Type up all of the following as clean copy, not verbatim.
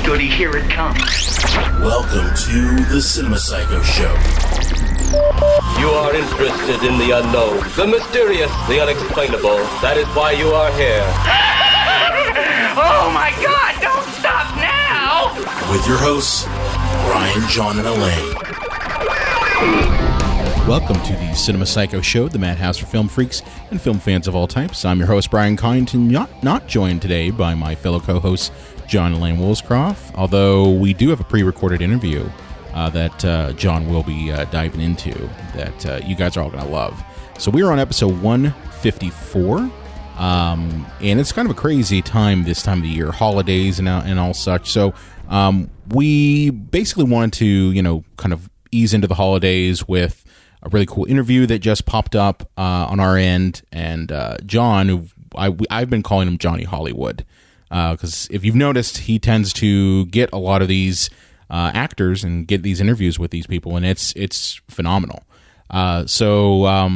goody, here it comes. Welcome to the Cinema Psycho Show. You are interested in the unknown, the mysterious, the unexplainable. That is why you are here. Oh my God, don't stop now! With your hosts, Brian, John, and Elaine. Welcome to the Cinema Psycho Show, the madhouse for film freaks and film fans of all types. I'm your host, Brian Kyneton, not joined today by my fellow co-hosts, John and Elaine Woolscroft, although we do have a pre-recorded interview that John will be diving into that you guys are all going to love. So we are on episode 154, and it's kind of a crazy time this time of the year, holidays and all such. So we basically wanted to, kind of ease into the holidays with a really cool interview that just popped up on our end. And John, who I've been calling him Johnny Hollywood, because if you've noticed, he tends to get a lot of these actors and get these interviews with these people, and it's phenomenal. So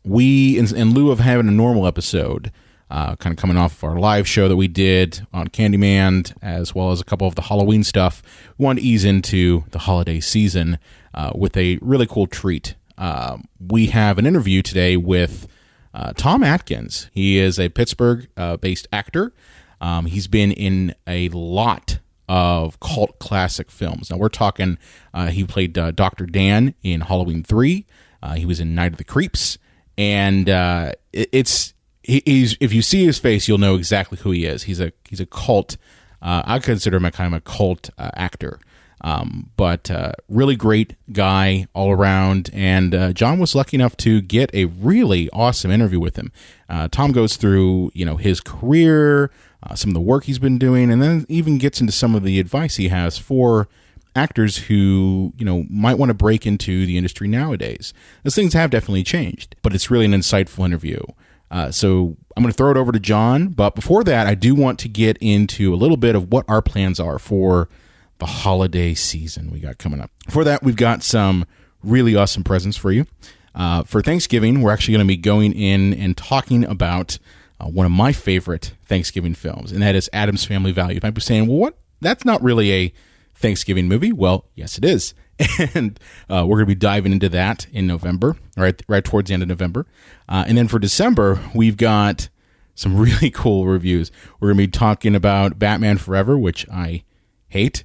we, in lieu of having a normal episode, kind of coming off of our live show that we did on Candyman, as well as a couple of the Halloween stuff, we wanted to ease into the holiday season with a really cool treat. We have an interview today with Tom Atkins. He is a Pittsburgh-based actor. He's been in a lot of cult classic films. Now we're talking, he played Dr. Dan in Halloween 3. He was in Night of the Creeps. And he's if you see his face, you'll know exactly who he is. He's a cult. I consider him a kind of a cult actor. But really great guy all around. And John was lucky enough to get a really awesome interview with him. Tom goes through, his career, some of the work he's been doing, and then even gets into some of the advice he has for actors who, might want to break into the industry nowadays. Those things have definitely changed, but it's really an insightful interview. So I'm going to throw it over to John. But before that, I do want to get into a little bit of what our plans are for the holiday season we got coming up. For that, we've got some really awesome presents for you. For Thanksgiving, we're actually going to be going in and talking about one of my favorite Thanksgiving films, and that is Addams Family Values. You might be saying, well, what? That's not really a Thanksgiving movie. Well, yes, it is. And we're going to be diving into that in November, right towards the end of November. And then for December, we've got some really cool reviews. We're going to be talking about Batman Forever, which I hate.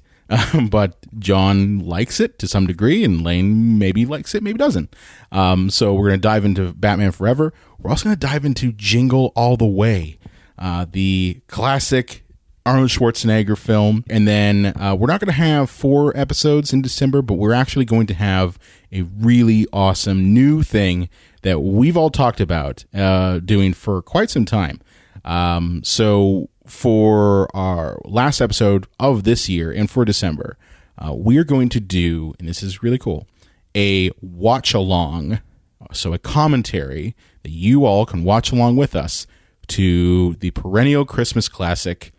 But John likes it to some degree, and Lane maybe likes it, maybe doesn't. So we're going to dive into Batman Forever. We're also going to dive into Jingle All the Way, the classic Arnold Schwarzenegger film. And then we're not going to have 4 episodes in December, but we're actually going to have a really awesome new thing that we've all talked about doing for quite some time. So for our last episode of this year and for December, we're going to do, and this is really cool, a watch along, so a commentary that you all can watch along with us to the perennial Christmas classic,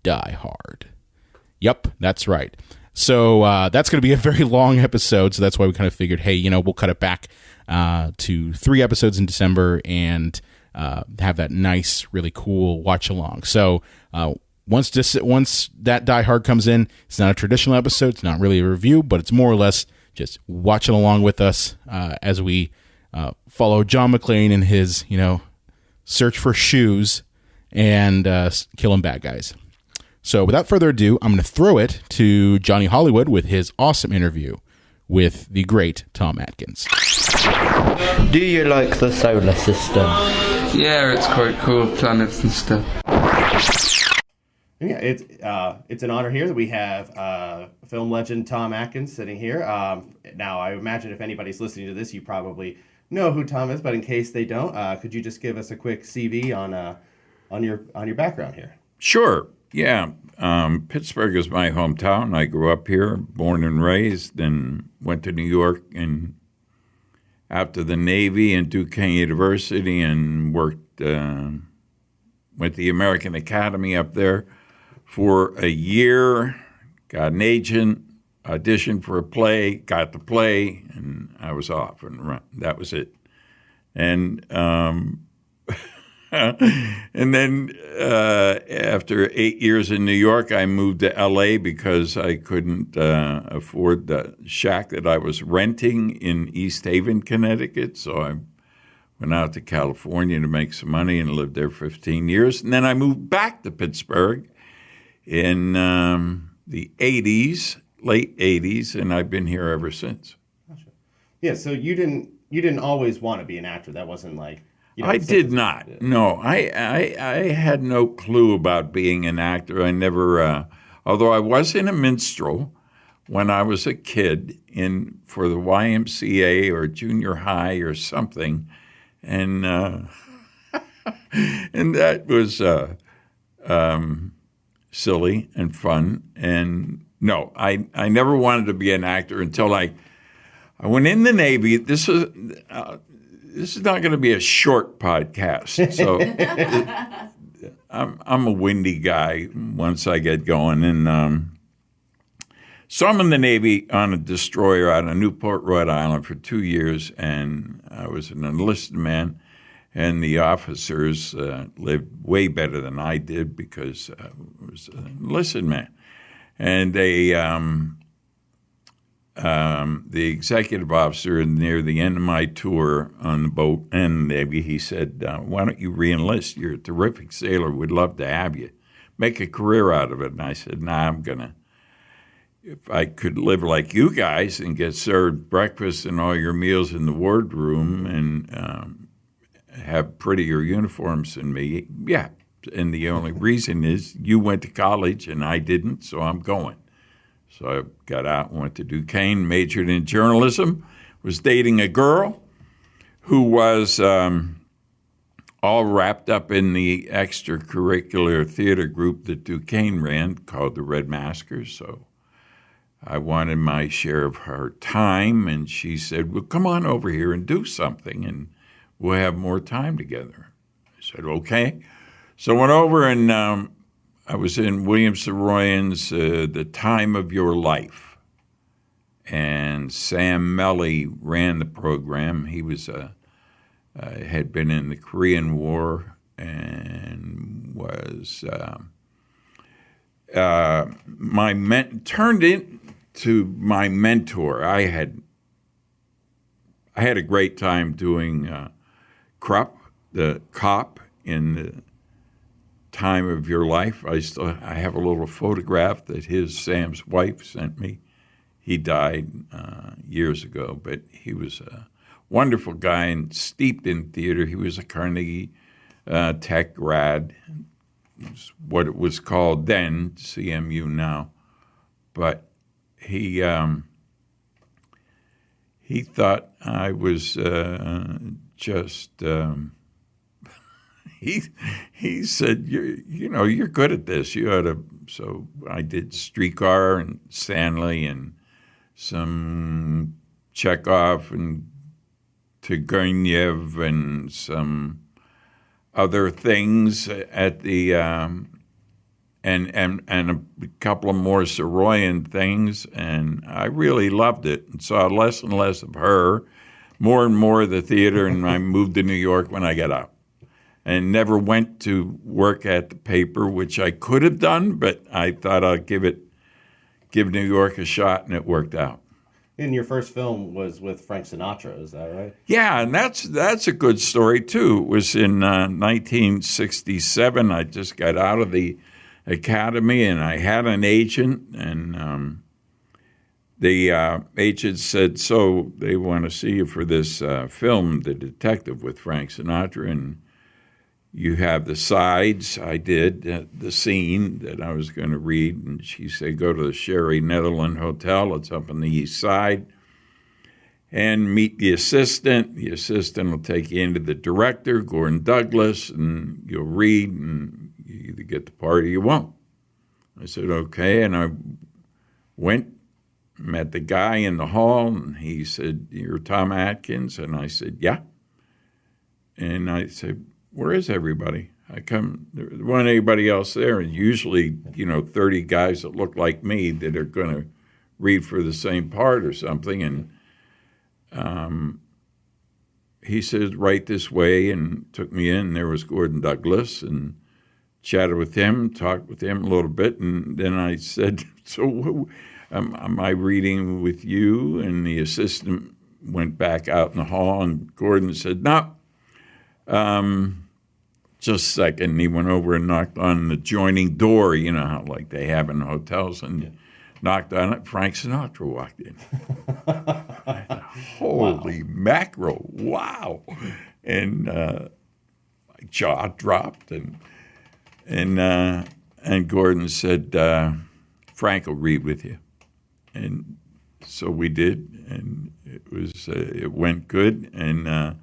Die Hard. Yep, that's right. So that's going to be a very long episode, so that's why we kind of figured, hey, we'll cut it back to 3 episodes in December and have that nice, really cool watch along. So once that Die Hard comes in, it's not a traditional episode. It's not really a review, but it's more or less just watching along with us as we follow John McClane in his, search for shoes and killing bad guys. So without further ado, I'm going to throw it to Johnny Hollywood with his awesome interview with the great Tom Atkins. Do you like the solar system? Yeah, it's quite cool, planets and stuff. Yeah, it's an honor here that we have film legend Tom Atkins sitting here. Now, I imagine if anybody's listening to this, you probably know who Tom is, but in case they don't, could you just give us a quick CV on your background here? Sure. Yeah. Pittsburgh is my hometown. I grew up here, born and raised, and went to New York and after the Navy and Duquesne University and worked, went to the American Academy up there for a year, got an agent, auditioned for a play, got the play, and I was off and run. That was it. And And then after 8 years in New York, I moved to L.A. because I couldn't afford the shack that I was renting in East Haven, Connecticut. So I went out to California to make some money and lived there 15 years. And then I moved back to Pittsburgh in the 80s, late 80s, and I've been here ever since. Gotcha. Yeah, so you didn't always want to be an actor. That wasn't like... I did not. No, I had no clue about being an actor. I never, although I was in a minstrel when I was a kid for the YMCA or junior high or something, and and that was silly and fun. And no, I never wanted to be an actor until I went in the Navy. This is not going to be a short podcast, so I'm a windy guy once I get going. And so I'm in the Navy on a destroyer out of Newport, Rhode Island for 2 years, and I was an enlisted man, and the officers lived way better than I did because I was an enlisted man. And they... the executive officer near the end of my tour on the boat and Navy, he said, why don't you re-enlist? You're a terrific sailor. We'd love to have you. Make a career out of it. And I said, I'm going to. If I could live like you guys and get served breakfast and all your meals in the wardroom and have prettier uniforms than me, yeah. And the only reason is you went to college and I didn't, so I'm going. So I got out and went to Duquesne, majored in journalism, was dating a girl who was all wrapped up in the extracurricular theater group that Duquesne ran called the Red Maskers. So I wanted my share of her time, and she said, well, come on over here and do something, and we'll have more time together. I said, okay. So I went over and I was in William Saroyan's The Time of Your Life, and Sam Melly ran the program. He was had been in the Korean War and was turned into my mentor. I had a great time doing Krupp, the cop in the Time of Your Life. I have a little photograph that Sam's wife sent me. He died years ago, but he was a wonderful guy and steeped in theater. He was a Carnegie Tech grad, what it was called then, CMU now. But he thought I was just. He said, you're good at this. You ought to. So I did Streetcar and Stanley and some Chekhov and Turgenev and some other things at the and a couple of more Saroyan things, and I really loved it and saw less and less of her, more and more of the theater, and I moved to New York when I got out. And never went to work at the paper, which I could have done, but I thought I'd give New York a shot, and it worked out. And your first film was with Frank Sinatra, is that right? Yeah, and that's a good story too. It was in 1967. I just got out of the academy, and I had an agent, and the agent said, "So they want to see you for this film, The Detective, with Frank Sinatra, and you have the sides." I did the scene that I was going to read, and she said, go to the Sherry Netherland Hotel. It's up on the east side. And meet the assistant. The assistant will take you into the director, Gordon Douglas, and you'll read, and you either get the part or you won't. I said, okay. And I went, met the guy in the hall, and he said, you're Tom Atkins? And I said, yeah. And I said, where is everybody? There wasn't anybody else there. And usually, 30 guys that look like me that are going to read for the same part or something. And he said, right this way, and took me in. There was Gordon Douglas, and chatted with him, talked with him a little bit, and then I said, so am I reading with you? And the assistant went back out in the hall, and Gordon said, no, just a second. And he went over and knocked on the adjoining door, you know, how like they have in hotels, and knocked on it. Frank Sinatra walked in. I thought, holy mackerel, wow. And my jaw dropped, and Gordon said, Frank will read with you. And so we did, and it went good. And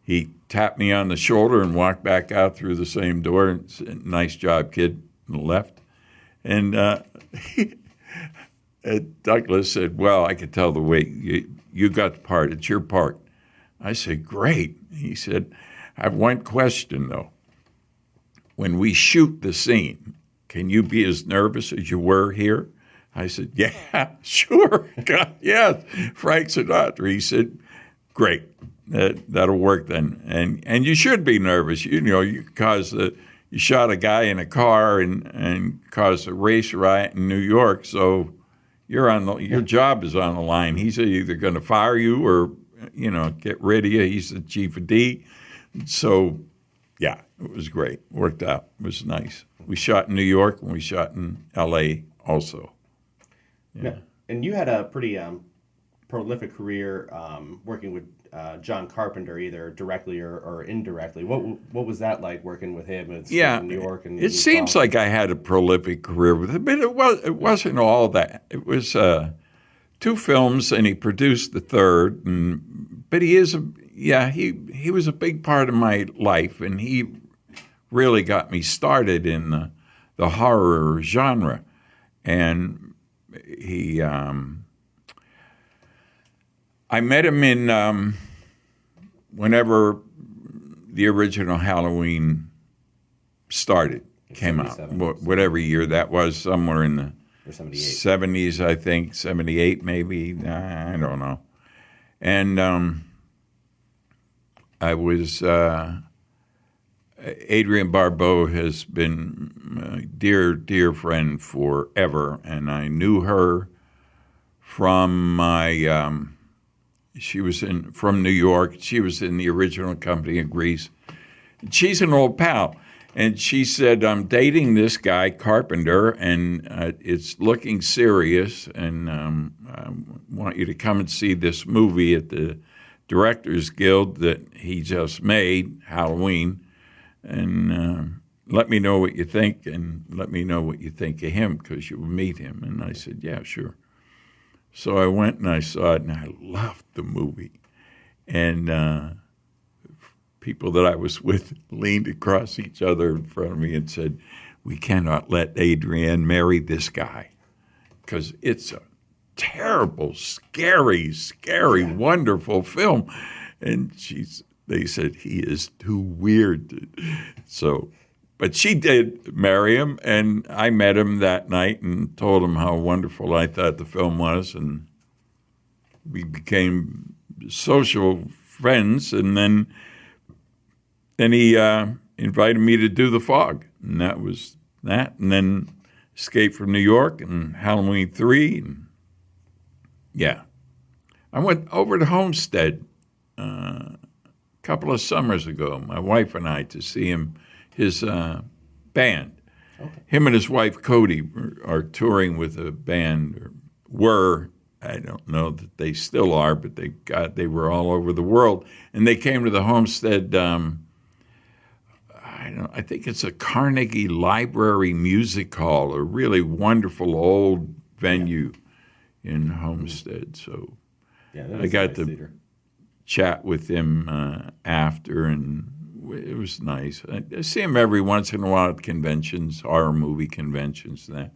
he tapped me on the shoulder and walked back out through the same door and said, nice job, kid, and left. And Douglas said, well, I could tell the way you got the part. It's your part. I said, great. He said, I have one question, though. When we shoot the scene, can you be as nervous as you were here? I said, yeah, sure. God, yes. Frank Sinatra. He said, great. That'll work then. And you should be nervous. You know, you shot a guy in a car and caused a race riot in New York, so your job is on the line. He's either going to fire you or, you know, get rid of you. He's the chief of D. So, yeah, it was great. Worked out. It was nice. We shot in New York and we shot in L.A. also. Yeah. And you had a pretty prolific career working with John Carpenter, either directly or indirectly. What was that like working with him in New York? And it seems like I had a prolific career with him, but it wasn't all that. It was 2 films, and he produced the third. But he was a big part of my life, and he really got me started in the horror genre. And he, I met him in whenever the original Halloween came out, whatever year that was, somewhere in the 70s, I think, 78 maybe, I don't know. And I was, Adrienne Barbeau has been a dear, dear friend forever, and I knew her from my, from New York. She was in the original company of Grease. She's an old pal. And she said, I'm dating this guy, Carpenter, and it's looking serious, and I want you to come and see this movie at the Directors Guild that he just made, Halloween, and let me know what you think, and let me know what you think of him, because you'll meet him. And I said, yeah, sure. So I went and I saw it, and I loved the movie. And people that I was with leaned across each other in front of me and said, we cannot let Adrienne marry this guy, because it's a terrible, scary, wonderful film. And they said, he is too weird. So, but she did marry him, and I met him that night and told him how wonderful I thought the film was, and we became social friends, and then he invited me to do The Fog, and that was that. And then Escape from New York and Halloween 3. And yeah. I went over to Homestead a couple of summers ago, my wife and I, to see his band. Okay. Him and his wife, Cody, are touring with a band, or were. I don't know that they still are, but they were all over the world. And they came to the Homestead, I think it's a Carnegie Library Music Hall, a really wonderful old venue in Homestead. So I got to chat with him after, and it was nice. I see him every once in a while at conventions, horror movie conventions. That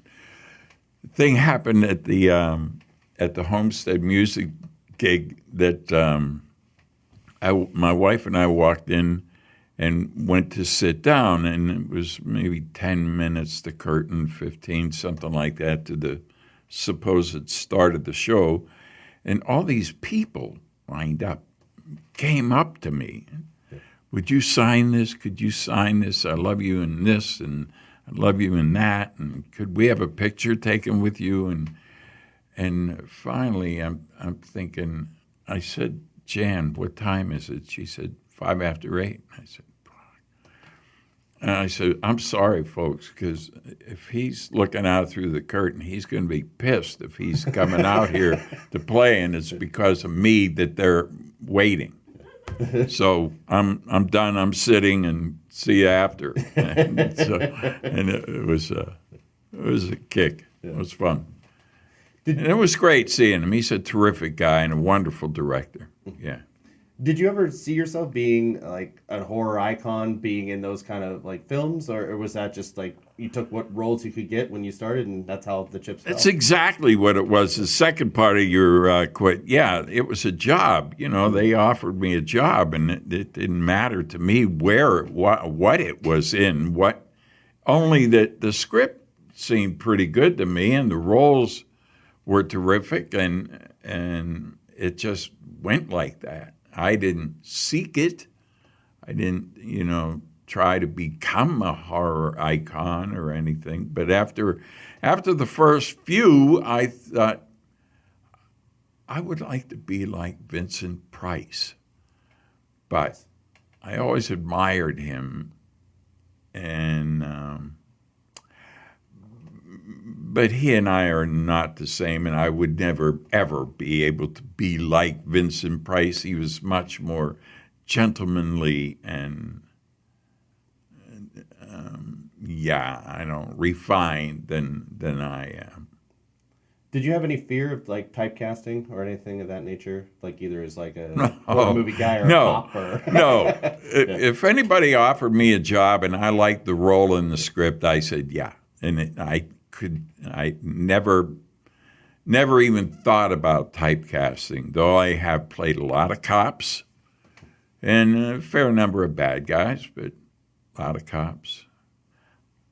thing happened at the Homestead music gig that my wife and I walked in and went to sit down, and it was maybe 10 minutes to curtain, 15, something like that, to the supposed start of the show. And all these people lined up, came up to me. Would you sign this? Could you sign this? I love you in this, and I love you in that. And could we have a picture taken with you? And finally, I'm thinking. I said, Jan, what time is it? She said, 5 after 8. I said, fuck. And I said, I'm sorry, folks, because if he's looking out through the curtain, he's going to be pissed if he's coming out here to play, and it's because of me that they're waiting. So I'm done. I'm sitting, and see you after. And it was a kick. It was fun. And it was great seeing him. He's a terrific guy and a wonderful director. Yeah. Did you ever see yourself being like a horror icon, being in those kind of like films, or was that just like you took what roles you could get when you started, and that's how the chips fell? That's exactly what it was. The second part of your quit. Yeah, it was a job. You know, they offered me a job, and it didn't matter to me what it was in. Only that the script seemed pretty good to me, and the roles were terrific, and it just went like that. I didn't seek it. I didn't, try to become a horror icon or anything. But after the first few, I thought I would like to be like Vincent Price. But I always admired him, but he and I are not the same, and I would never, ever be able to be like Vincent Price. He was much more gentlemanly and, refined than I am. Did you have any fear of like typecasting or anything of that nature? Like either as like a horror movie guy or a cop? Or... No. If anybody offered me a job and I liked the role in the script, I said yeah. And I never even thought about typecasting, though I have played a lot of cops and a fair number of bad guys, but a lot of cops.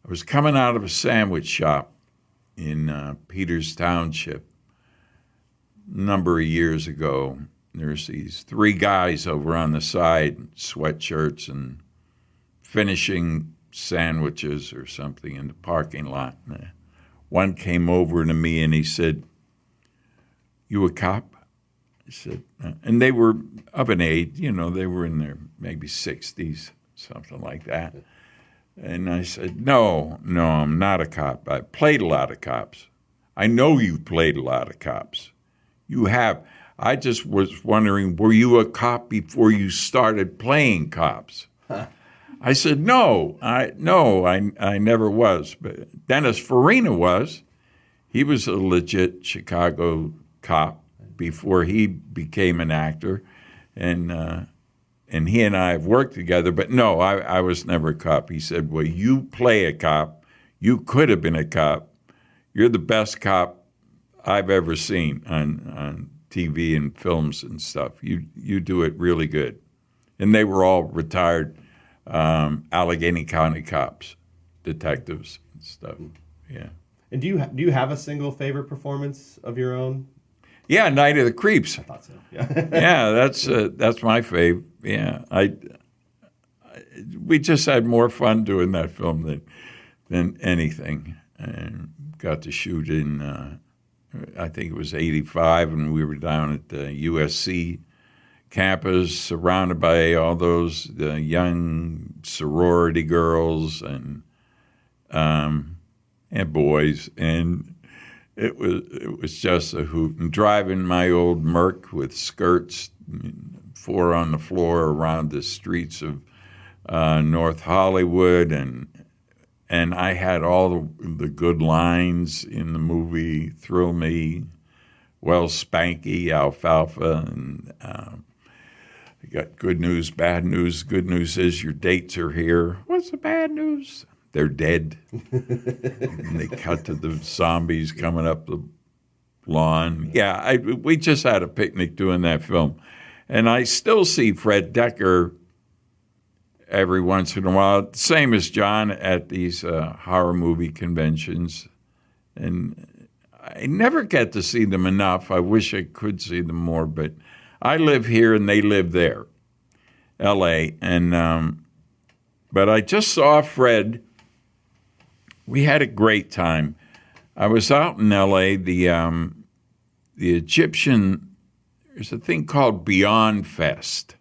I was coming out of a sandwich shop in Peters Township a number of years ago. There's these 3 guys over on the side, sweatshirts and finishing sandwiches or something in the parking lot. One came over to me and he said, "You a cop?" I said, and they were of an age, they were in their maybe 60s, something like that. And I said, no, I'm not a cop. I played a lot of cops. I know you've played a lot of cops. You have. I just was wondering, were you a cop before you started playing cops? I said, no, I never was. But Dennis Farina was. He was a legit Chicago cop before he became an actor. And he and I have worked together. But no, I was never a cop. He said, well, you play a cop. You could have been a cop. You're the best cop I've ever seen on TV and films and stuff. You do it really good. And they were all retired Allegheny County cops, detectives and stuff. Yeah. And do you have a single favorite performance of your own? Yeah, Night of the Creeps. I thought so. Yeah. Yeah, that's my fave. Yeah, we just had more fun doing that film than anything, and got to shoot in I think it was '85, and we were down at the USC campus, surrounded by all those young sorority girls and boys, and it was just a hoot. And driving my old Merc with skirts, 4 on the floor around the streets of North Hollywood, and I had all the good lines in the movie. Thrill Me, Well Spanky, Alfalfa, and I got good news, bad news. Good news is your dates are here. What's the bad news? They're dead. And they cut to the zombies coming up the lawn. Yeah, we just had a picnic doing that film. And I still see Fred Dekker every once in a while, same as John, at these horror movie conventions. And I never get to see them enough. I wish I could see them more, but I live here and they live there, L.A. And but I just saw Fred. We had a great time. I was out in L.A. The Egyptian. There's a thing called Beyond Fest,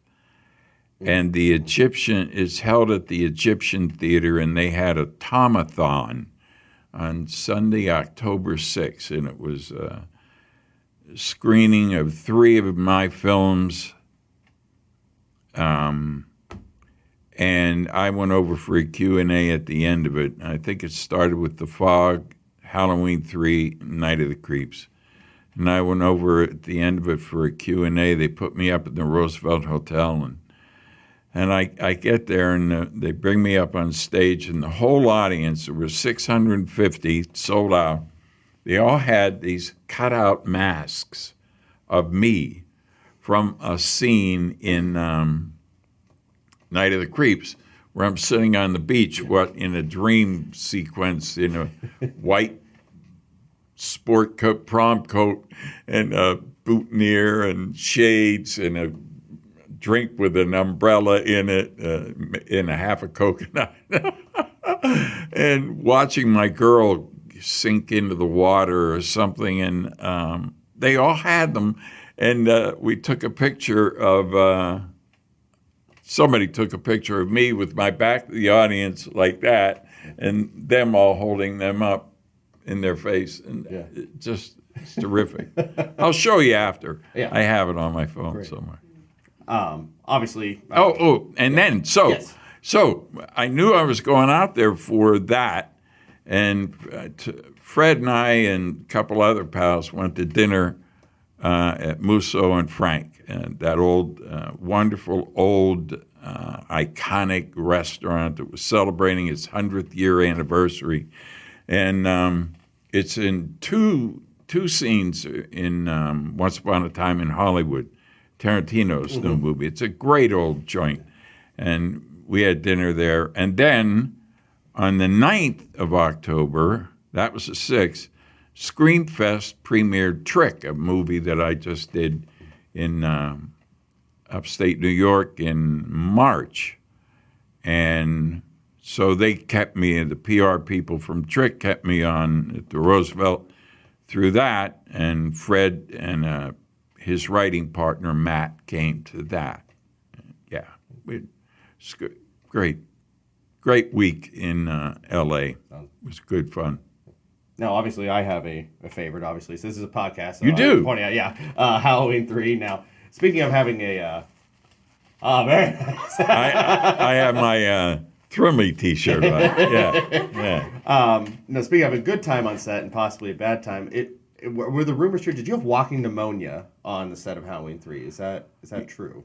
and the Egyptian is held at the Egyptian Theater, and they had a Tomathon on Sunday, October 6th, and it was a screening of 3 of my films, and I went over for a Q&A at the end of it. I think it started with The Fog, Halloween 3, Night of the Creeps. And I went over at the end of it for a Q&A. They put me up at the Roosevelt Hotel, and I get there, and they bring me up on stage, and the whole audience, there were 650, sold out. They all had these cutout masks of me from a scene in Night of the Creeps, where I'm sitting on the beach, in a dream sequence, in a white sport coat, prom coat, and a boutonniere and shades and a drink with an umbrella in it, in a half a coconut, and watching my girl sink into the water or something. And they all had them, and we took a picture of. Somebody took a picture of me with my back to the audience like that, and them all holding them up in their face, and it's terrific. I'll show you after. Yeah. I have it on my phone somewhere. Obviously. And then so I knew I was going out there for that, and Fred and I and a couple other pals went to dinner at Musso and Frank, and that old, wonderful old, iconic restaurant that was celebrating its 100th year anniversary. And it's in two scenes in Once Upon a Time in Hollywood, Tarantino's new movie. It's a great old joint. And we had dinner there. And then on the 9th of October, that was the 6th, Screenfest premiered Trick, a movie that I just did in upstate New York in March. And so they kept me, the PR people from Trick kept me on at the Roosevelt through that, and Fred and his writing partner, Matt, came to that. Yeah, it's good. Great week in L.A. It was good fun. Now, obviously, I have a favorite, obviously. So this is a podcast. So you do? I'm pointing out, Halloween 3. Now, speaking of having a... very nice. I have my Thrill Me t-shirt on. Yeah. No, speaking of a good time on set and possibly a bad time, were the rumors true? Did you have walking pneumonia on the set of Halloween 3? Is that true?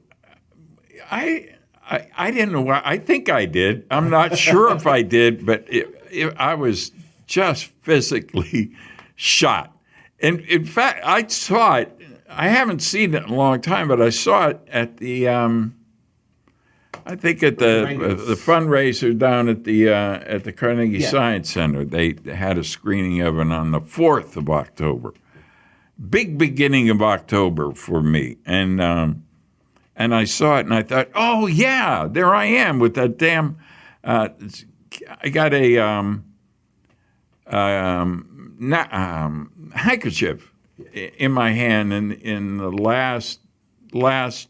I didn't know why. I think I did. I'm not sure if I did, but I was just physically shot. And in fact, I saw it. I haven't seen it in a long time, but I saw it at the, I think at the fundraiser down at the Carnegie Science Center. They had a screening of it on the 4th of October. Big beginning of October for me. And I saw it and I thought, oh yeah, there I am with that damn, I got a handkerchief in my hand in the last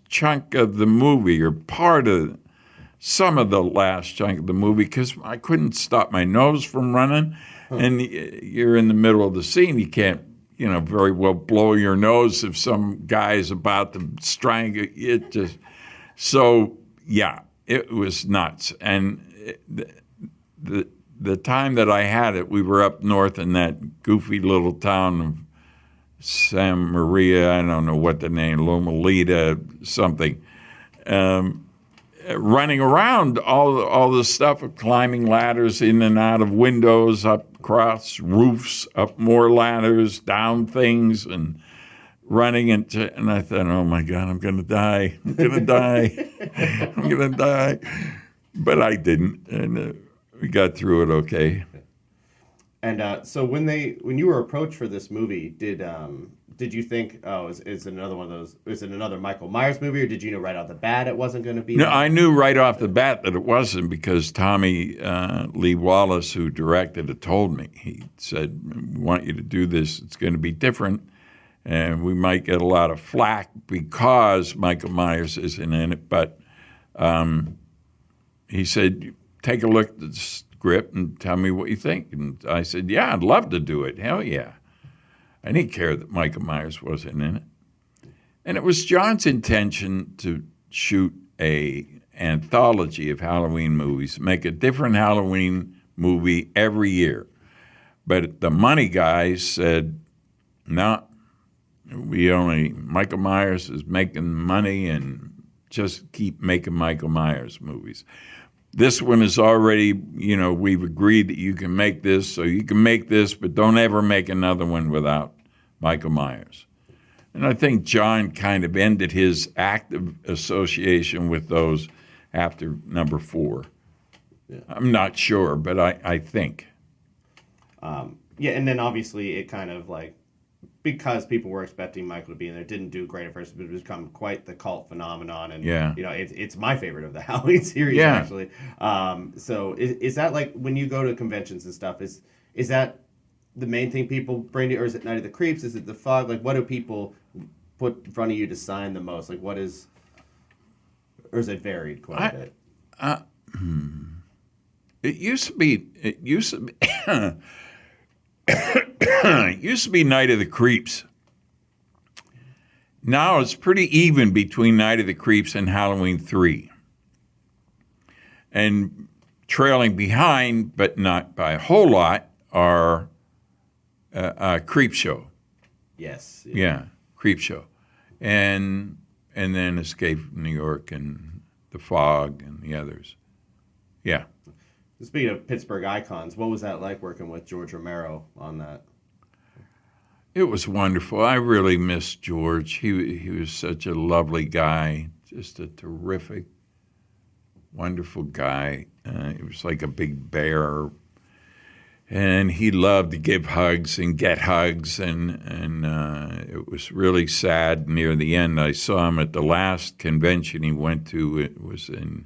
chunk of the movie, or part of some of the last chunk of the movie, because I couldn't stop my nose from running. And you're in the middle of the scene. You can't, very well blow your nose if some guy is about to strangle it. So yeah, it was nuts. And the time that I had it, we were up north in that goofy little town of San Maria, I don't know what the name, Loma Linda, something, running around all the stuff of climbing ladders in and out of windows, up across roofs, up more ladders, down things, and running into, and I thought, oh my God, I'm going to die. I'm going to die. I'm going to die. But I didn't, and we got through it okay. And so when you were approached for this movie, did did you think, is it another one of those? Is it another Michael Myers movie, or did you know right off the bat it wasn't going to be? No, I knew right off the bat that it wasn't because Tommy Lee Wallace, who directed it, told me. He said, "We want you to do this. It's going to be different, and we might get a lot of flack because Michael Myers isn't in it." But he said, "Take a look at the script and tell me what you think." And I said, "Yeah, I'd love to do it. Hell yeah." I didn't care that Michael Myers wasn't in it. And it was John's intention to shoot a anthology of Halloween movies, make a different Halloween movie every year. But the money guys said, no, Michael Myers is making money and just keep making Michael Myers movies. This one is already, we've agreed that you can make this, so you can make this, but don't ever make another one without Michael Myers. And I think John kind of ended his active association with those after number 4. Yeah. I'm not sure, but I think. Yeah, and then obviously it kind of like, because people were expecting Michael to be in there, didn't do great at first, but it's become quite the cult phenomenon. And, it's my favorite of the Halloween series, actually. So is that like, when you go to conventions and stuff, is that the main thing people bring to you, or is it Night of the Creeps? Is it The Fog? Like, what do people put in front of you to sign the most? Like, or is it varied quite a bit? It used to be it used to be Night of the Creeps. Now it's pretty even between Night of the Creeps and Halloween 3. And trailing behind, but not by a whole lot, are Creep Show. Yes. Yeah, Creep Show. And then Escape from New York and The Fog and the others. Yeah. Speaking of Pittsburgh icons, what was that like working with George Romero on that? It was wonderful. I really miss George. He was such a lovely guy, just a terrific, wonderful guy. He was like a big bear. And he loved to give hugs and get hugs, and it was really sad near the end. I saw him at the last convention he went to. It was in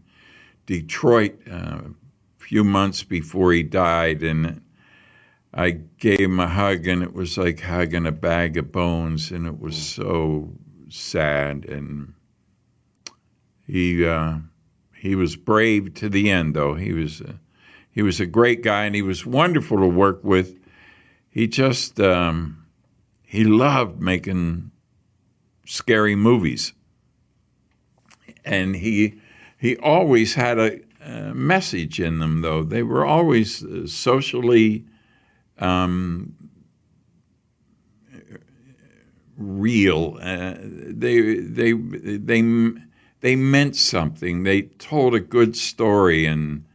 Detroit a few months before he died, and I gave him a hug, and it was like hugging a bag of bones, and it was so sad. And he was brave to the end, though. He was a great guy, and he was wonderful to work with. He just, he loved making scary movies. And he always had a message in them, though. They were always socially real. They meant something. They told a good story, and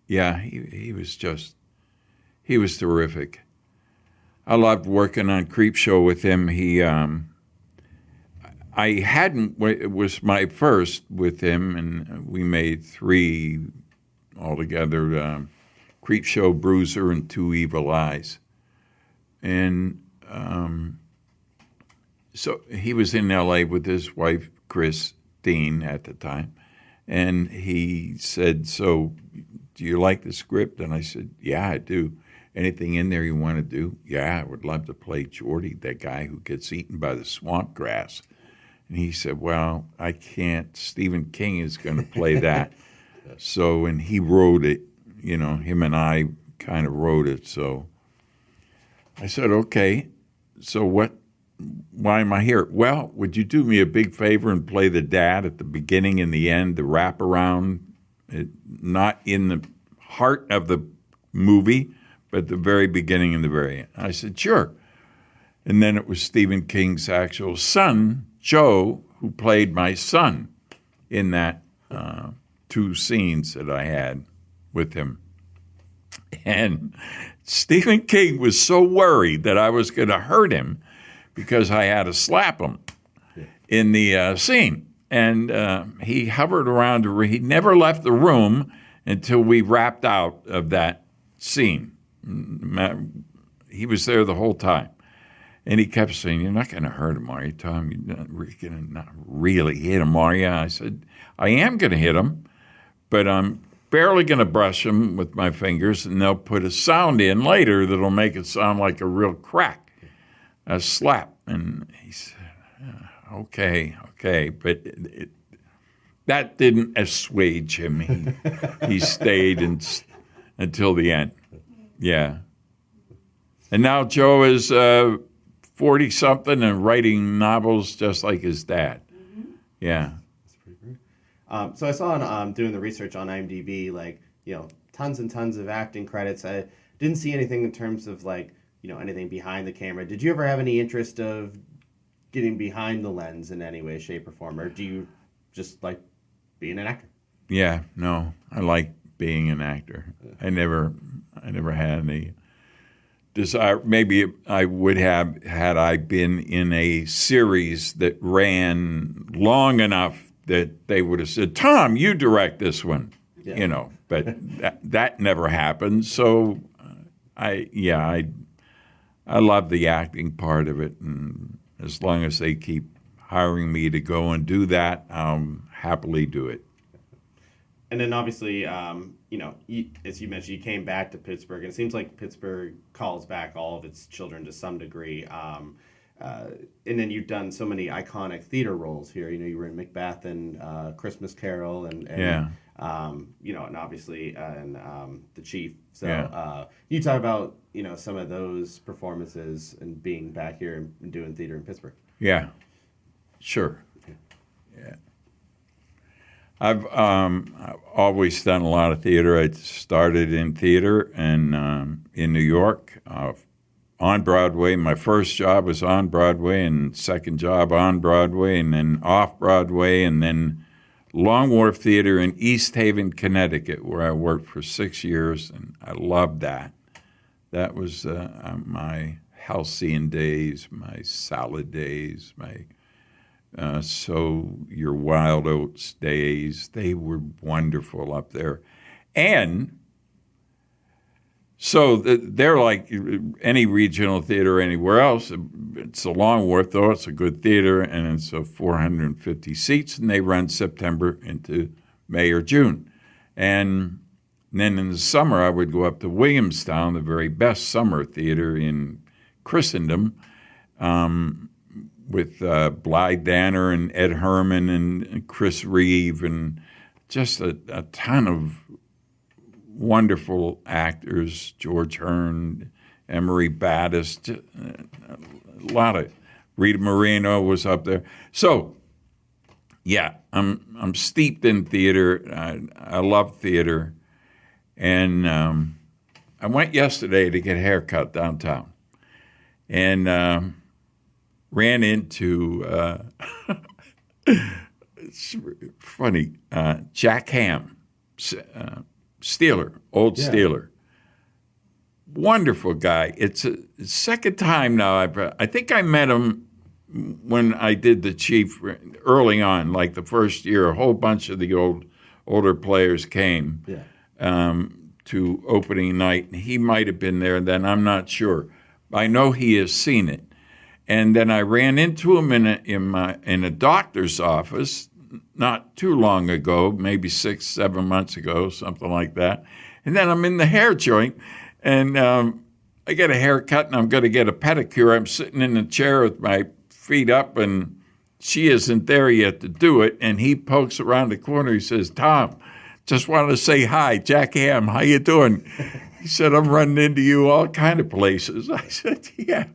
he was terrific. I loved working on Creepshow with him. It was my first with him, and we made 3 altogether, Creepshow, Bruiser, and 2 Evil Eyes. And so he was in L.A. with his wife, Christine, at the time. And he said, "So, do you like the script?" And I said, "Yeah, I do. Anything in there you want to do?" "Yeah, I would love to play Jordy, that guy who gets eaten by the swamp grass." And he said, "Well, I can't. Stephen King is going to play that." So, and he wrote it, him and I kind of wrote it. So I said, "Okay, so why am I here?" "Well, would you do me a big favor and play the dad at the beginning and the end, the wraparound, not in the heart of the movie, but the very beginning and the very end?" I said, "Sure." And then it was Stephen King's actual son, Joe, who played my son in that 2 scenes that I had with him. And Stephen King was so worried that I was going to hurt him because I had to slap him in the scene. And he hovered around. He never left the room until we wrapped out of that scene. he was there the whole time. And he kept saying, "You're not going to hurt him, are you, Tom? You're going to not really hit him, are you?" I said, "I am going to hit him, but I'm barely going to brush him with my fingers, and they'll put a sound in later that'll make it sound like a real crack, a slap." And he said, okay. But that didn't assuage him. He stayed until the end. Yeah. And now Joe is 40-something and writing novels just like his dad. Yeah. That's pretty great. So I saw on doing the research on IMDb, like, tons and tons of acting credits. I didn't see anything in terms of, like, anything behind the camera. Did you ever have any interest of getting behind the lens in any way, shape, or form? Or do you just like being an actor? Yeah, no. I like being an actor. I never had any desire. Maybe I would have had I been in a series that ran long enough that they would have said, "Tom, you direct this one." Yeah. But that never happened. So I love the acting part of it, and as long as they keep hiring me to go and do that, I'll happily do it. And then obviously, as you mentioned, you came back to Pittsburgh, and it seems like Pittsburgh calls back all of its children to some degree. And then you've done so many iconic theater roles here. You were in Macbeth and Christmas Carol, and yeah. And obviously The Chief. So you talk about some of those performances and being back here and doing theater in Pittsburgh. Yeah, sure. Yeah, I've always done a lot of theater. I started in theater and in New York on Broadway. My first job was on Broadway, and second job on Broadway, and then off Broadway, and then Long Wharf Theater in East Haven, Connecticut, where I worked for 6 years, and I loved that. That was my halcyon days, my salad days, my sow your wild oats days. They were wonderful up there. And so they're like any regional theater anywhere else. It's a Long Wharf, though. It's a good theater, and it's 450 seats, and they run September into May or June. And then in the summer, I would go up to Williamstown, the very best summer theater in Christendom, with Blythe Danner and Ed Herman and Chris Reeve, and just a ton of wonderful actors, George Hearn, Emery Battis, a lot of Rita Moreno was up there. So, yeah, I'm steeped in theater. I love theater, and I went yesterday to get a haircut downtown, and ran into it's funny, Jack Hamm. Steeler, old Steeler. Wonderful guy. It's the second time now. I think I met him when I did The Chief early on, like the first year. A whole bunch of the older players came to opening night. He might have been there then. I'm not sure. I know he has seen it. And then I ran into him in a doctor's office not too long ago, maybe 6-7 months ago, something like that. And then I'm in the hair joint, and I get a haircut, and I'm going to get a pedicure. I'm sitting in the chair with my feet up, and she isn't there yet to do it. And he pokes around the corner. He says, "Tom, just wanted to say hi, Jack Hamm. How you doing?" He said, "I'm running into you all kind of places." I said, "Yeah."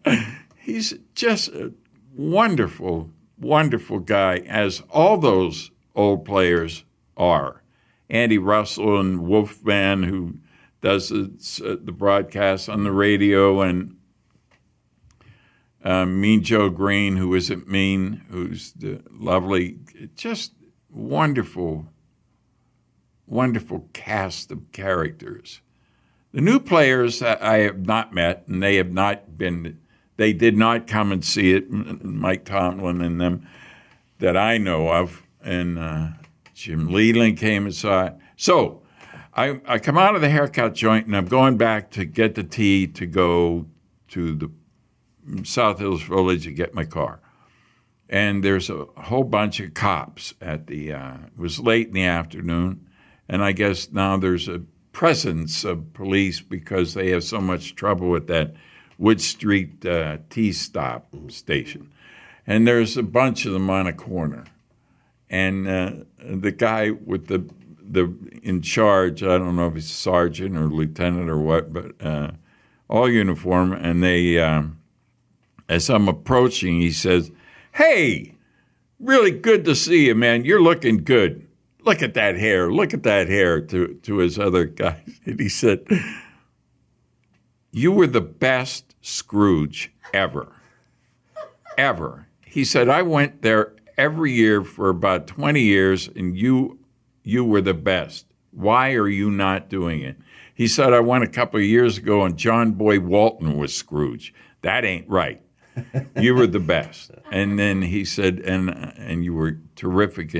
He's just a wonderful, wonderful guy, as all those old players are. Andy Russell and Wolfman, who does the broadcast on the radio, and Mean Joe Green, who isn't mean, who's the lovely, just wonderful, wonderful cast of characters. The new players I have not met, and they have not been... They did not come and see it, Mike Tomlin and them that I know of, and Jim Leland came and saw it. So I come out of the haircut joint, and I'm going back to get the tea to go to the South Hills Village to get my car. And there's a whole bunch of cops at the, it was late in the afternoon, and I guess now there's a presence of police because they have so much trouble with that Wood Street T-stop station. And there's a bunch of them on a corner. And the guy with the in charge, I don't know if he's a sergeant or lieutenant or what, but all uniform, and they, as I'm approaching, he says, "Hey, really good to see you, man. You're looking good. Look at that hair. Look at that hair," to his other guys. And he said, "You were the best Scrooge ever. Ever." He said, "I went there every year for about 20 years, and you were the best. Why are you not doing it?" He said, "I went a couple of years ago, and John Boy Walton was Scrooge. That ain't right. You were the best." And then he said, and you were terrific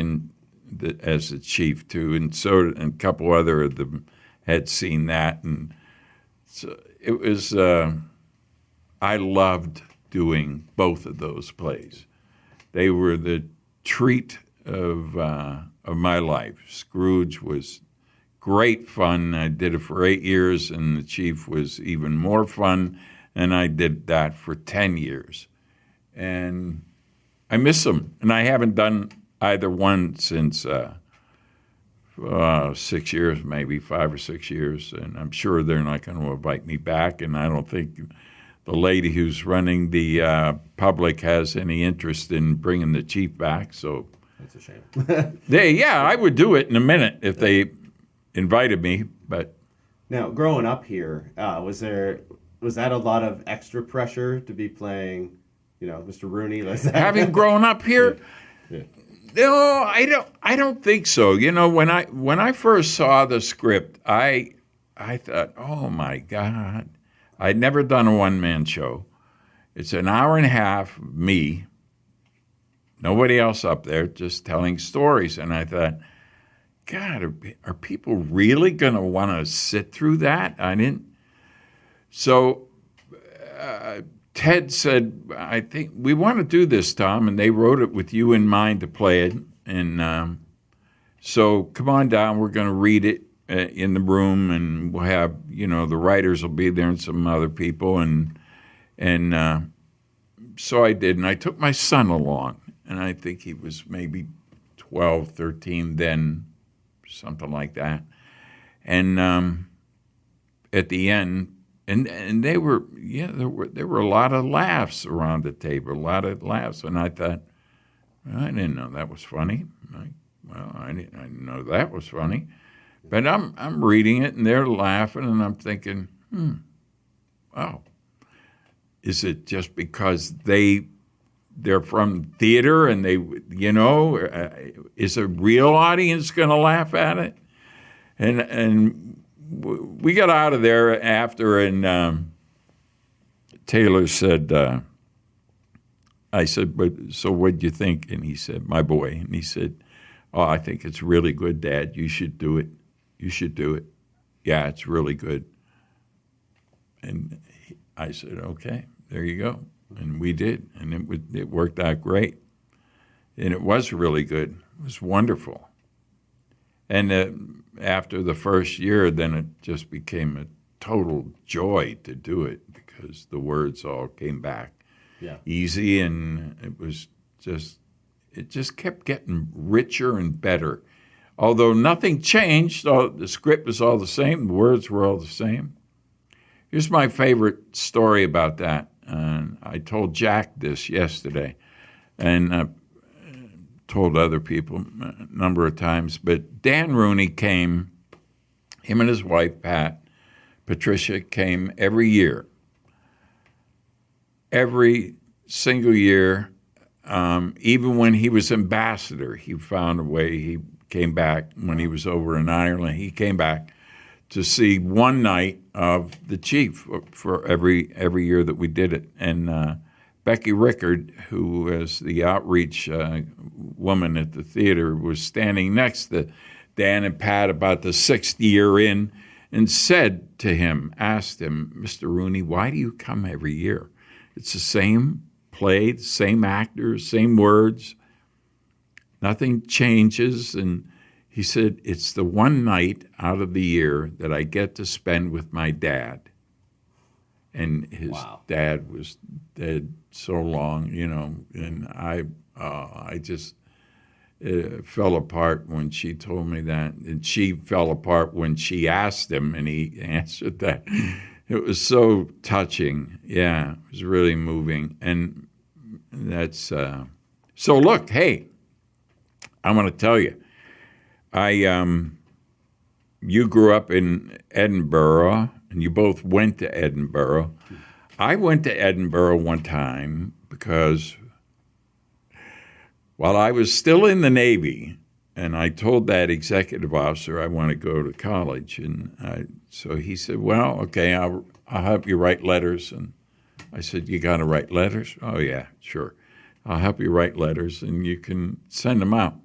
as a chief too, and so and a couple other of them had seen that, and so it was. I loved doing both of those plays. They were the treat of my life. Scrooge was great fun. I did it for 8 years, and the Chief was even more fun, and I did that for 10 years. And I miss them, and I haven't done either one since 6 years, maybe 5 or 6 years, and I'm sure they're not going to invite me back, and I don't think the lady who's running the public has any interest in bringing the Chief back, so that's a shame. I would do it in a minute if they invited me. But now, growing up here, was that a lot of extra pressure to be playing, Mr. Rooney? Having grown up here, yeah. No, I don't think so. When I first saw the script, I thought, oh my God, I'd never done a one-man show. It's an hour and a half of me. Nobody else up there, just telling stories. And I thought, God, are people really going to want to sit through that? I didn't. So Ted said, I think we want to do this, Tom, and they wrote it with you in mind to play it. And so come on down. We're going to read it in the room, and we'll have, the writers will be there and some other people. And so I did, and I took my son along. And I think he was maybe 12, 13 then, something like that. And at the end, and they were, there were a lot of laughs around the table, a lot of laughs. And I thought, I didn't know that was funny. I didn't know that was funny. But I'm reading it, and they're laughing, and I'm thinking, wow. Is it just because they're from theater and they, is a real audience going to laugh at it? And we got out of there after, and Taylor said, I said, so what'd you think? And he said, my boy. And he said, oh, I think it's really good, Dad. You should do it. You should do it. Yeah, it's really good. And I said, okay, there you go. And we did, and it worked out great. And it was really good. It was wonderful. And after the first year, then it just became a total joy to do it because the words all came back easy, and it just kept getting richer and better. Although nothing changed, the script was all the same, the words were all the same. Here's my favorite story about that. I told Jack this yesterday, and told other people a number of times. But Dan Rooney came, him and his wife, Patricia, came every year. Every single year, even when he was ambassador, he found a way. He came back when he was over in Ireland. He came back to see one night of the Chief for every year that we did it. And Becky Rickard, who was the outreach woman at the theater, was standing next to Dan and Pat about the 6th year in, and said to him, asked him, Mr. Rooney, why do you come every year? It's the same play, the same actors, same words. Nothing changes. And he said, it's the one night out of the year that I get to spend with my dad. And his dad was dead so long, and I just fell apart when she told me that. And she fell apart when she asked him, and he answered that. It was so touching. Yeah, it was really moving. And that's so look, hey, I want to tell you, you grew up in Edinburgh, and you both went to Edinburgh. I went to Edinburgh one time because while I was still in the Navy, and I told that executive officer I want to go to college, and so he said, well, okay, I'll help you write letters. And I said, you got to write letters? Oh, yeah, sure. I'll help you write letters, and you can send them out.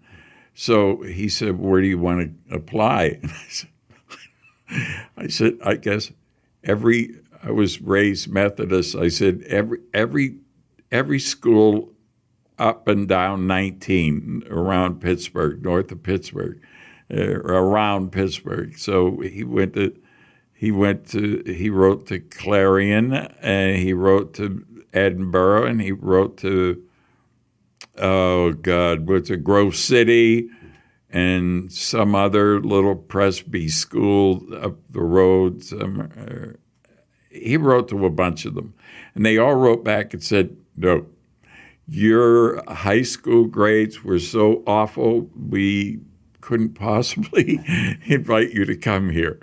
So he said, where do you want to apply? And I said, I guess I was raised Methodist. I said, every school up and down 19 around Pittsburgh, north of Pittsburgh, around Pittsburgh. So he wrote to Clarion, and he wrote to Edinburgh, and he wrote to, Grove City, and some other little Presby school up the road. He wrote to a bunch of them. And they all wrote back and said, no, your high school grades were so awful, we couldn't possibly invite you to come here.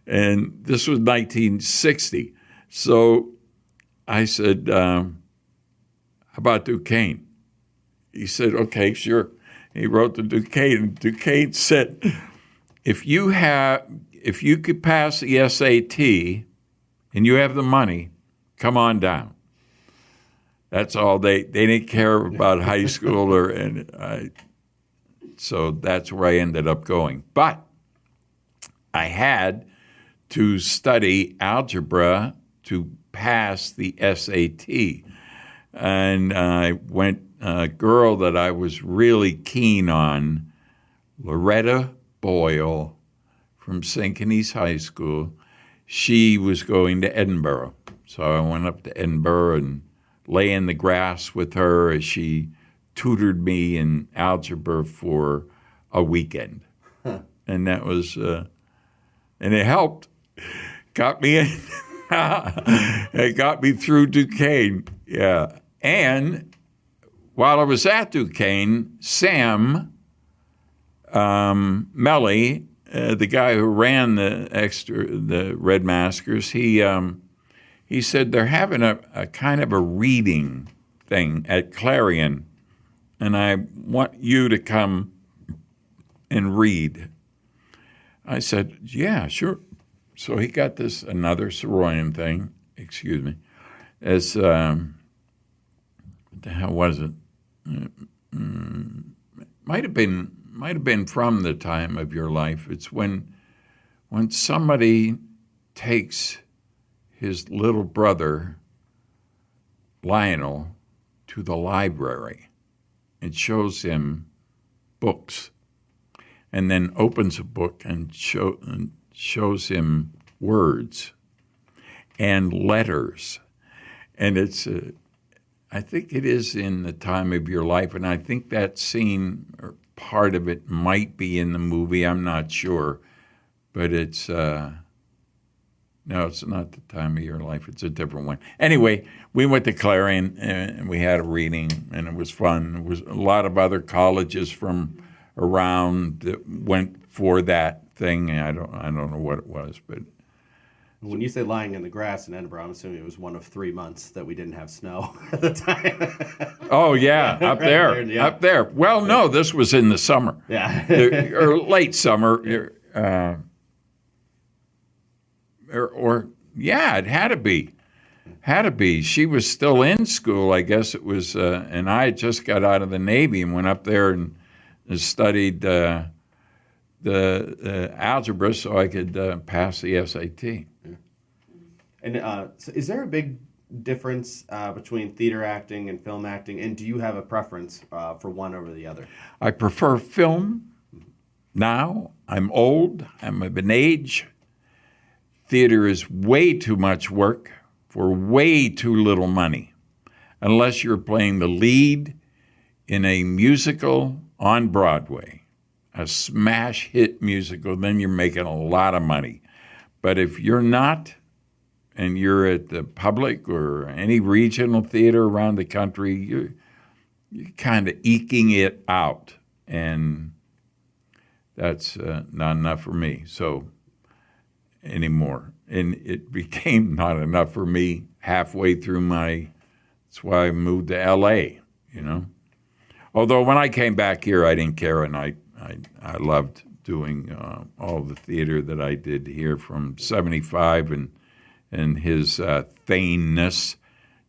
And this was 1960. So I said, how about Duquesne? He said, okay, sure. He wrote to Duquesne, and Duquesne said, if you could pass the SAT and you have the money, come on down. That's all. They didn't care about high school so that's where I ended up going. But I had to study algebra to pass the SAT. And I went, a girl that I was really keen on, Loretta Boyle from St. Kenny's High School. She was going to Edinburgh. So I went up to Edinburgh and lay in the grass with her as she tutored me in algebra for a weekend. Huh. And that was, and it helped. Got me in. It got me through Duquesne. Yeah. And while I was at Duquesne, Sam Melly, the guy who ran the Red Maskers, he said they're having a kind of a reading thing at Clarion, and I want you to come and read. I said, yeah, sure. So he got this another Soroyan thing, as what the hell was it? Might have been from the time of your life. It's when somebody takes his little brother Lionel to the library and shows him books, and then opens a book and shows him words and letters, and it's. I think it is in the time of your life, and I think that scene or part of it might be in the movie. I'm not sure, but it's no, it's not the time of your life. It's a different one. Anyway, we went to Clarion and we had a reading, and it was fun. There was a lot of other colleges from around that went for that thing. I don't know what it was, but. When you say lying in the grass in Edinburgh, I'm assuming it was one of 3 months that we didn't have snow at the time. Oh, yeah, up there, yeah. Up there. Well, no, this was in the summer. Yeah. Or late summer. Yeah, it had to be. Had to be. She was still in school, I guess it was, and I had just got out of the Navy and went up there and studied the algebra so I could pass the SAT. And so is there a big difference between theater acting and film acting? And do you have a preference for one over the other? I prefer film now. I'm old. I'm of an age. Theater is way too much work for way too little money. Unless you're playing the lead in a musical on Broadway, a smash hit musical, then you're making a lot of money. But if you're not, and you're at the public or any regional theater around the country, you're kind of eking it out. And that's not enough for me. So anymore. And it became not enough for me halfway through that's why I moved to L.A., Although when I came back here, I didn't care, and I loved doing all the theater that I did here from 75 and his thaneness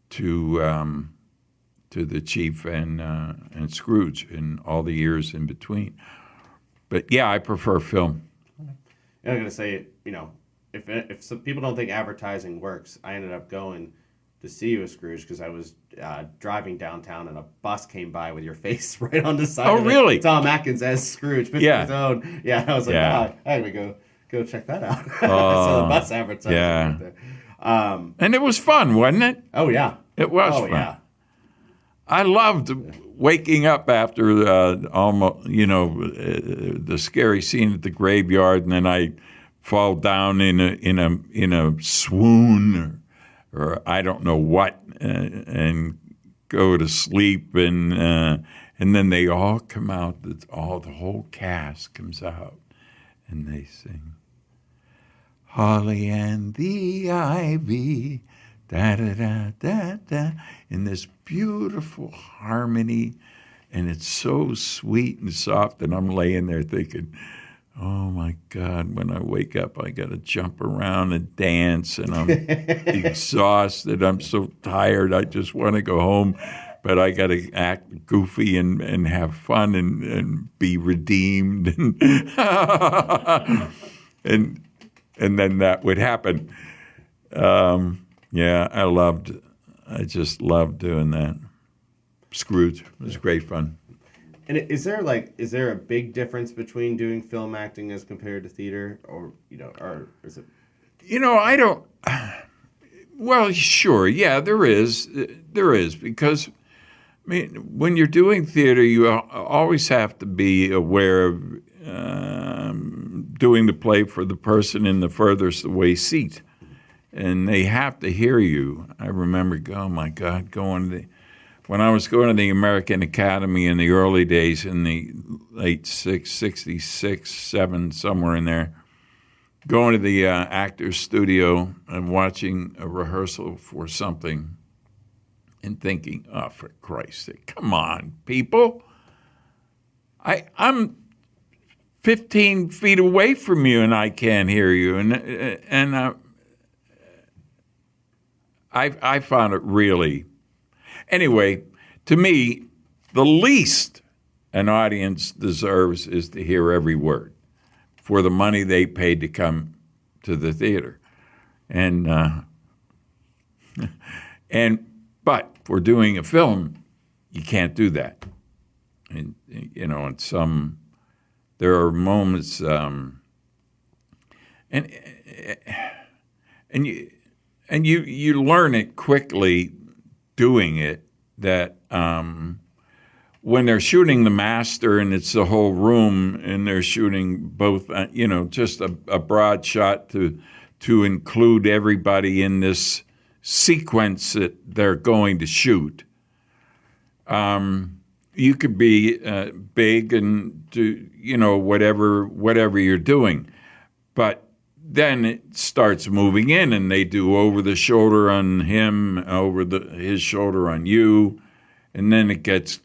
to the Chief and Scrooge and all the years in between. But yeah, I prefer film. And I'm going to say, if some people don't think advertising works, I ended up going to see you as Scrooge because I was driving downtown and a bus came by with your face right on the side. Oh, of it. really? Tom Atkins as Scrooge, Pittsburgh's own. Yeah, I was like, I gotta go check that out. So the bus advertising. Yeah. Right there. And it was fun, wasn't it? Oh yeah, it was fun. Yeah. I loved waking up after the scary scene at the graveyard, and then I fall down in a swoon or I don't know what, and go to sleep, and then they all come out. The whole cast comes out, and they sing, "Holly and the Ivy." Da da da da da, in this beautiful harmony, and it's so sweet and soft. And I'm laying there thinking, "Oh my God! When I wake up, I got to jump around and dance, and I'm exhausted. I'm so tired. I just want to go home, but I got to act goofy and have fun and be redeemed, and then that would happen." Yeah, I just loved doing that. Scrooge, it was great fun. And is there a big difference between doing film acting as compared to theater, or is it? I don't. Well, sure, yeah, there is because when you're doing theater, you always have to be aware of doing the play for the person in the furthest away seat. And they have to hear you. I remember, oh my God, when I was going to the American Academy in the early days, in the late 66, 7, somewhere in there, going to the actor's studio and watching a rehearsal for something and thinking, oh, for Christ's sake, come on, people. I'm 15 feet away from you and I can't hear you. And I found it really... Anyway, to me, the least an audience deserves is to hear every word for the money they paid to come to the theater. But for doing a film, you can't do that. And there are moments, and you learn it quickly doing it, that when they're shooting The Master and it's the whole room and they're shooting both, just a broad shot to include everybody in this sequence that they're going to shoot. You could be big and do, whatever you're doing, but then it starts moving in, and they do over the shoulder on him, his shoulder on you, and then it gets,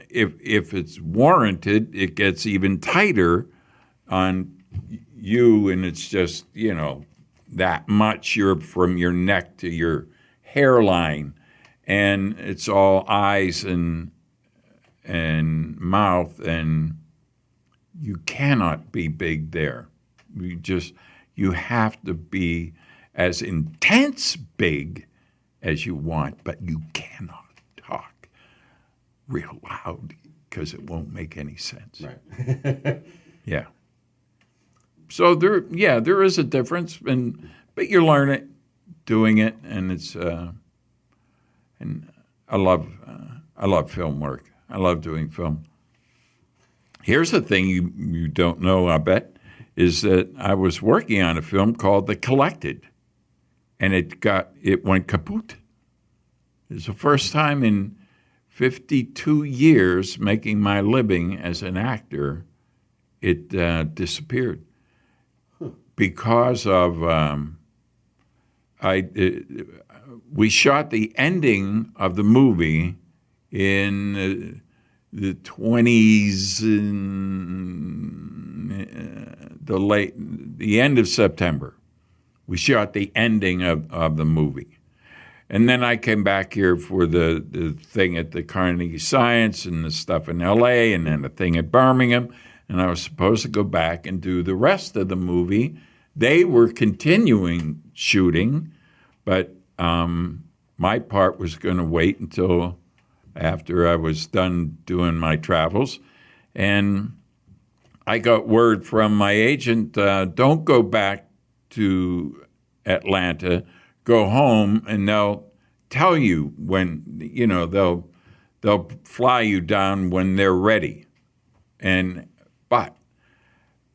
if it's warranted, it gets even tighter on you, and it's just that much. You're from your neck to your hairline, and it's all eyes and mouth, and You cannot be big there. You have to be as intense big as you want, but you cannot talk real loud because it won't make any sense. Right. Yeah. So there is a difference, but you learn it doing it, and it's and I love film work. I love doing film. Here's the thing you don't know, I bet, is that I was working on a film called The Collected, and it went kaput. It's the first time in 52 years making my living as an actor, it disappeared because of we shot the ending of the movie in the 20s, the end of September. We shot the ending of the movie. And then I came back here for the thing at the Carnegie Science and the stuff in L.A. and then the thing at Birmingham. And I was supposed to go back and do the rest of the movie. They were continuing shooting, but my part was going to wait until after I was done doing my travels. And I got word from my agent, don't go back to Atlanta, go home, and they'll tell you when, they'll fly you down when they're ready. But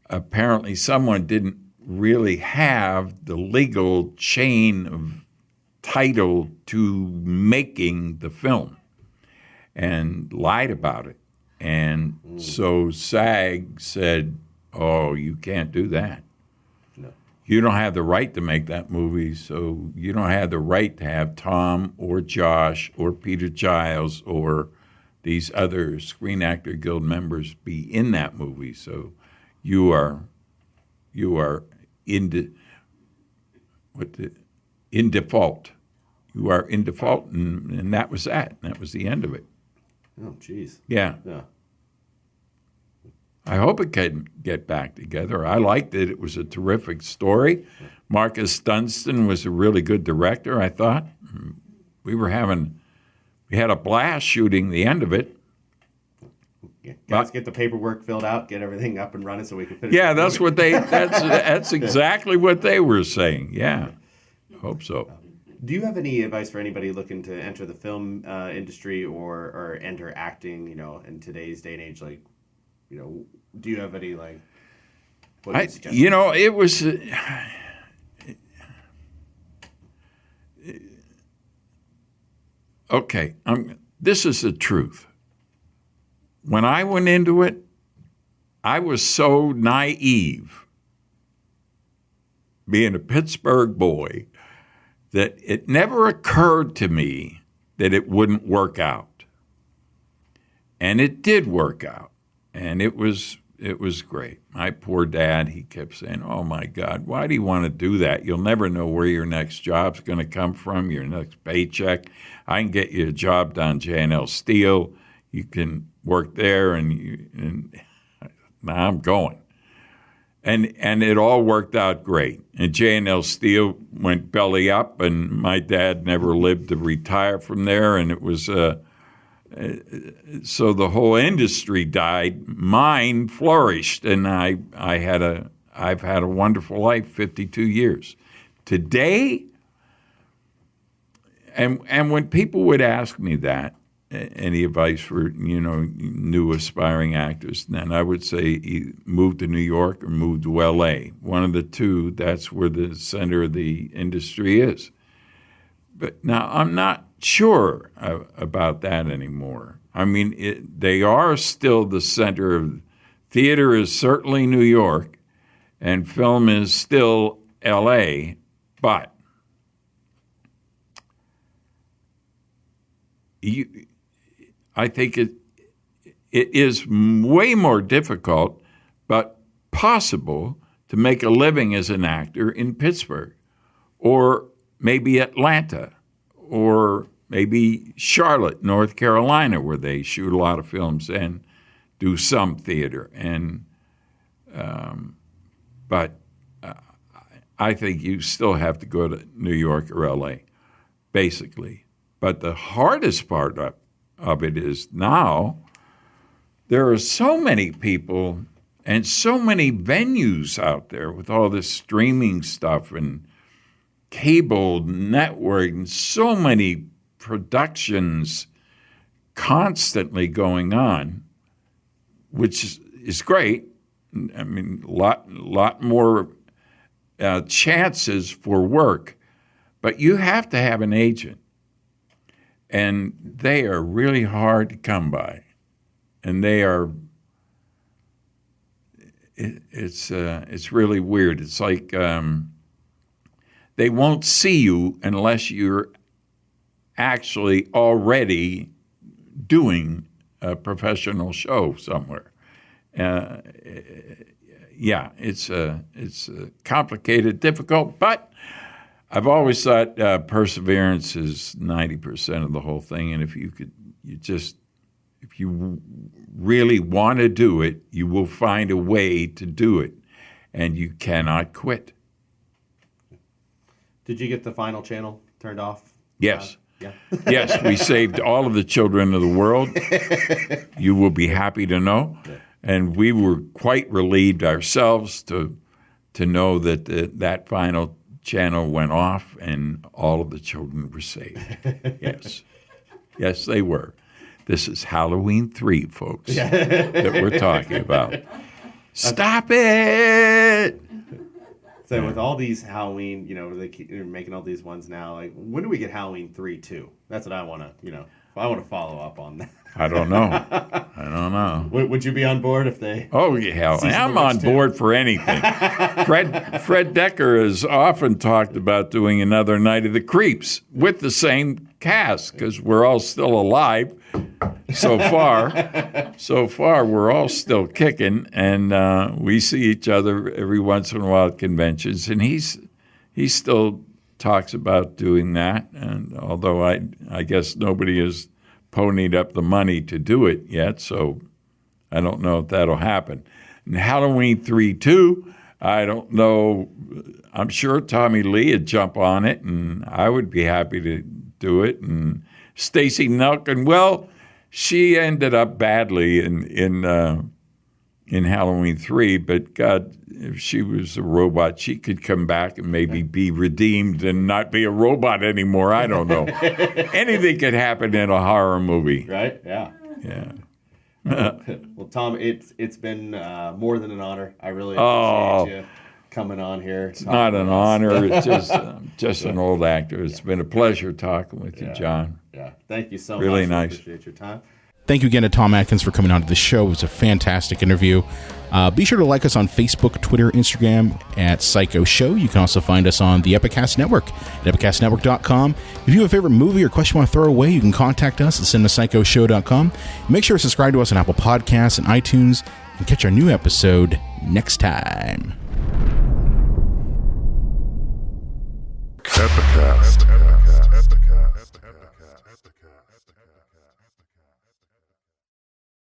apparently someone didn't really have the legal chain of title to making the film and lied about it. And so SAG said, oh, you can't do that. No. You don't have the right to make that movie, so you don't have the right to have Tom or Josh or Peter Giles or these other Screen Actor Guild members be in that movie. So you are in default. You are in default, and that was that. That was the end of it. Oh, jeez. Yeah. I hope it can get back together. I liked it. It was a terrific story. Marcus Dunstan was a really good director, I thought. We had a blast shooting the end of it. Guys, get the paperwork filled out, get everything up and running so we can finish. Yeah, that's exactly what they were saying. Yeah, hope so. Do you have any advice for anybody looking to enter the film industry or enter acting? In today's day and age, do you have any what do you suggest? It was. Okay, this is the truth. When I went into it, I was so naive, being a Pittsburgh boy, that it never occurred to me that it wouldn't work out. And it did work out, and it was great. My poor dad, he kept saying, oh, my God, why do you want to do that? You'll never know where your next job's going to come from, your next paycheck. I can get you a job down J&L Steel. You can work there, and now I'm going. And it all worked out great. And J&L Steel went belly up, and my dad never lived to retire from there, and it was so the whole industry died. Mine flourished, and I've had a wonderful life, 52 years. Today, and when people would ask me that, any advice for new aspiring actors, then I would say move to New York or move to L.A. One of the two. That's where the center of the industry is. But now I'm not sure about that anymore. I mean, they are still the center of theater. Is certainly New York, and film is still L.A. But I think it is way more difficult, but possible, to make a living as an actor in Pittsburgh, or maybe Atlanta, or maybe Charlotte, North Carolina, where they shoot a lot of films and do some theater. And But I think you still have to go to New York or L.A., basically. But the hardest part of it is now there are so many people and so many venues out there with all this streaming stuff and cable network and so many productions constantly going on, which is great. I mean, a lot more chances for work, but you have to have an agent, and they are really hard to come by, and they are. It's really weird. It's like they won't see you unless you're actually already doing a professional show somewhere. Yeah, it's complicated, difficult, but I've always thought perseverance is 90% of the whole thing. And if you really want to do it, you will find a way to do it, and you cannot quit. Did you get the final channel turned off? Yes. Yeah. Yes, we saved all of the children of the world. You will be happy to know. And we were quite relieved ourselves to know that that final channel went off and all of the children were saved. Yes. Yes, they were. This is Halloween 3, folks, that we're talking about. Stop it! So with all these Halloween, they're making all these ones now. Like, when do we get Halloween 3 too? That's what I want to, I want to follow up on that. I don't know. Would you be on board if they? Oh yeah, I'm on board for anything. Fred Dekker has often talked about doing another Night of the Creeps with the same cast because we're all still alive so far. So far, we're all still kicking, and we see each other every once in a while at conventions. And he still talks about doing that. And although I guess nobody has ponied up the money to do it yet, so I don't know if that'll happen. And Halloween 3 too, I don't know. I'm sure Tommy Lee would jump on it, and I would be happy to do it. And Stacy Nelkin, well, she ended up badly in Halloween 3, but God, if she was a robot, she could come back and maybe be redeemed and not be a robot anymore. I don't know. Anything could happen in a horror movie. Right? Yeah. Yeah. Well, Tom, it's been more than an honor. I really appreciate you coming on here. It's not an honor. It's just an old actor. It's been a pleasure talking with you, John. Yeah. Thank you so much. Really nice. I appreciate your time. Thank you again to Tom Atkins for coming on to the show. It was a fantastic interview. Be sure to like us on Facebook, Twitter, Instagram at Psycho Show. You can also find us on the Epicast Network at epicastnetwork.com. If you have a favorite movie or question you want to throw away, you can contact us at cinemapsychoshow.com. Make sure to subscribe to us on Apple Podcasts and iTunes and catch our new episode next time.